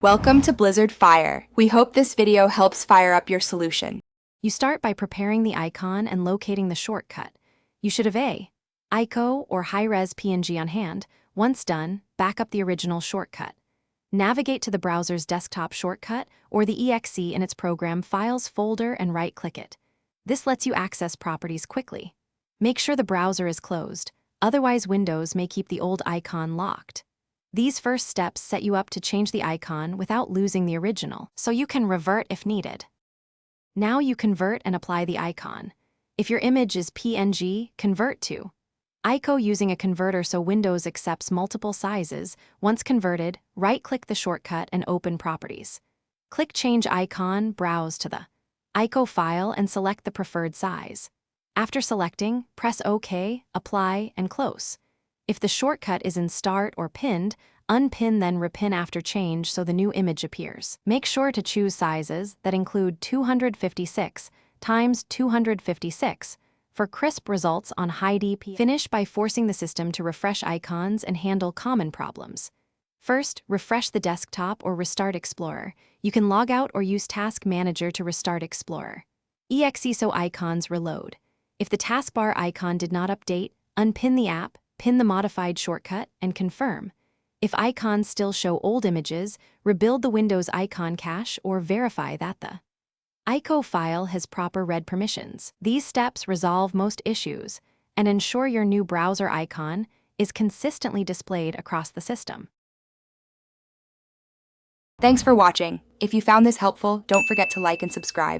Welcome to Blizzard Fire. We hope this video helps fire up your solution. You start by preparing the icon and locating the shortcut. You should have ICO or high-res PNG on hand. Once done, back up the original shortcut. Navigate to the browser's desktop shortcut or the exe in its program Files folder and right-click it. This lets you access properties quickly. Make sure the browser is closed, otherwise Windows may keep the old icon locked. These first steps set you up to change the icon without losing the original, so you can revert if needed. Now you convert and apply the icon. If your image is PNG, convert to ICO using a converter so Windows accepts multiple sizes. Once converted, right-click the shortcut and open Properties. Click Change Icon, browse to the ICO file and select the preferred size. After selecting, press OK, Apply, and Close. If the shortcut is in Start or Pinned, unpin then repin after change so the new image appears. Make sure to choose sizes that include 256 times 256 for crisp results on high DP. Finish by forcing the system to refresh icons and handle common problems. First, refresh the desktop or restart Explorer. You can log out or use Task Manager to restart Explorer. Exe so icons reload. If the taskbar icon did not update, unpin the app, pin the modified shortcut, and confirm. If icons still show old images, rebuild the Windows icon cache or verify that the ICO file has proper read permissions. These steps resolve most issues and ensure your new browser icon is consistently displayed across the system. Thanks for watching. If you found this helpful, don't forget to like and subscribe.